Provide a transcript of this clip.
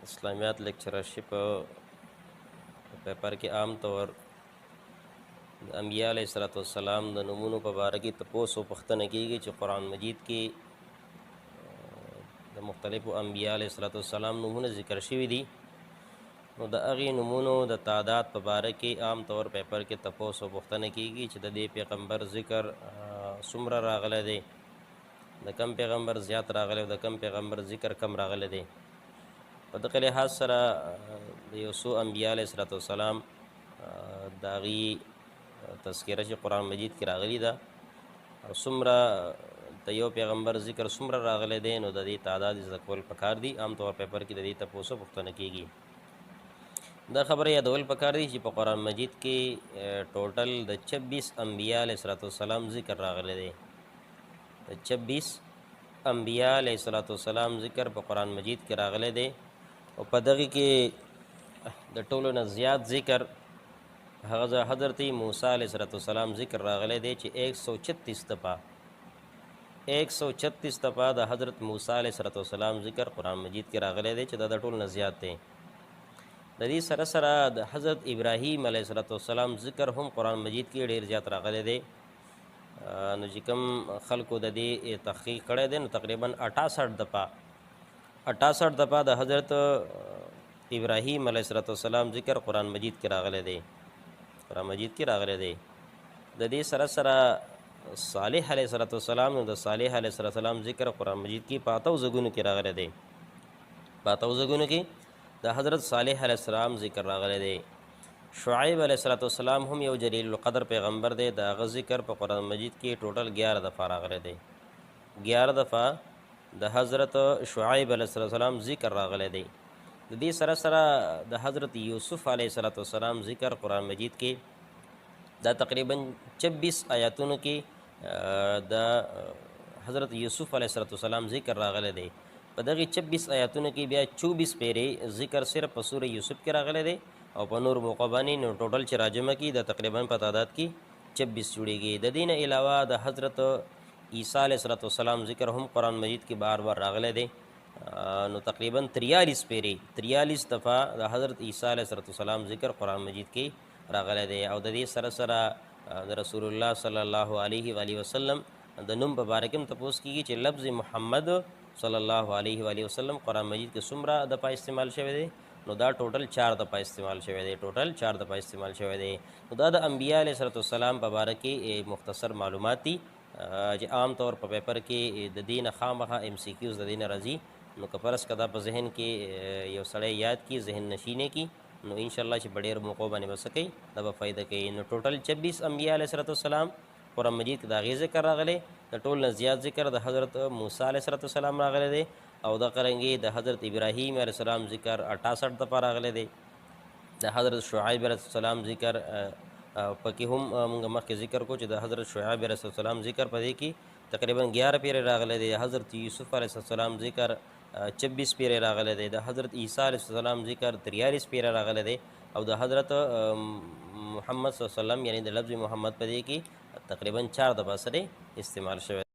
اسلامیات لیکچررشپ پیپر کې عام طور د انبیاء علیه السلام د نومونو په باره کې تپوس او پوښتنه کیږي چې قرآن مجید کې د مختلفو انبیاء علیه السلام نومونه ذکر شوي دي. نو د هغې نومونو د تعداد په باره کې عام طور پیپر کې تپوس او پوښتنه کیږي چې د دې پیغمبر ذکر څومره راغلی دی، د کم پیغمبر زیات راغلی او د کم پیغمبر ذکر کم راغلی دی. په دغه لحاظ سره د یو څو انبیاء علیه السلام د هغې تذکره چې قرآن مجید کې راغلی ده او څومره د یو پیغمبر ذکر څومره راغلی دی، نو د دې تعداد زده کول پکار دي. عام طور پیپر کې د دې تپوس او پوښتنه کیږي. دا خبره یادول پکار دي چې په قرآن مجید کې ټوټل د 26 انبیاء علیه السلام ذکر راغلی دی. د 26 انبیاء علیه السلام ذکر په قرآن مجید کې راغلی دی او په دغې کې د ټولو نه زیات ذکر هغه حضرت موسی علیه السلام ذکر راغلی دی چې 136 دفعه د حضرت موسی علیه السلام ذکر قرآن مجید کې راغلی دی چې دا د ټولو نه زیات دی. د دې سره سره د حضرت ابراهیم علیه السلام ذکر هم قرآن مجید کې ډېر زیات راغلی دی. نو چې کوم خلکو د دې تحقیق کړی دی نو تقریبا 68 دفعه د حضرت ابراهیم علیه السلام ذکر قرآن مجید کې راغلی دی. د دې سره سره صالح علیه السلام نو د صالح علیه السلام ذکر قرآن مجید کې 85 ځایونو کې راغلی دی. 85 ځایونو کې د حضرت صالح علیه السلام ذکر راغلی دی. شعیب علیه السلام هم یو جلیل القدر پیغمبر دی. د هغه ذکر په قرآن مجید کې ټوټل 11 دفعه راغلی دی. 11 دفعه د حضرت شعیب علیه السلام ذکر راغلی دی. د دې سره سره د حضرت یوسف علیه السلام ذکر قرآن مجید کې دا تقریبا 26 آیاتونو کې د حضرت یوسف علیه السلام ذکر راغلی دی. په دغې 26 آیاتونو کې بیا 24 پیرې ذکر صرف په سوره یوسف کې راغلی دی او په نور موقع باندې نو ټوټل چې راجمع کړي د تقریبا په تعداد کې 26 جوړېږي. د دې نه علاوه د حضرت عیسی علیه السلام ذکر هم قرآن مجید کې بار بار راغلی دی. نو تقریبا 43 دفعه د حضرت عیسی علیه السلام ذکر قرآن مجید کې راغلی دی. او د دې سره سره د رسول الله صلی الله علیه و آله وسلم د نوم په باره کې هم تپوس کېږي چې لفظ محمد صلی الله علیه و آله وسلم قرآن مجید کې څومره دفعه استعمال شوی دی، نو دا ټوټل 4 دفعه استعمال شوی دی. نو دا د انبیاء علیه السلام په باره کې مختصر معلومات دي چې عام طور په پیپر کې د دې نه خامخا MCQs د دې نه راځي. نو که فرض که دا په ذهن کې یو سړی یاد کړي، ذهن نشینې کړي، نو انشاءالله چې په ډېر موقعو باندې به څه کوي، دا به فایده کوي. نو ټوټل 26 انبیاء علیه السلام قرآن مجید کې د هغې ذکر راغلی. د ټول نه زیات ذکر د حضرت موسی علیه السلام راغلی دی او د قرنګې د حضرت ابراهیم علیه السلام ذکر 68 دفعه راغلی دی. د حضرت شعیب علیه السلام ذکر پکې هم موږ مخکې ذکر کو چې د حضرت شعیب علیه السلام ذکر په دې کې تقریبا 11 پیرې راغلی دی. حضرت یوسف علیه السلام ذکر 26 پیرې راغلی دی. د حضرت عیسی علیه السلام ذکر 43 پیرې راغلی دی او د حضرت محمد صلی الله علیه وسلم یعنی د لفظ محمد په دې کې تقریبا 4 دفعه سره استعمال شوی.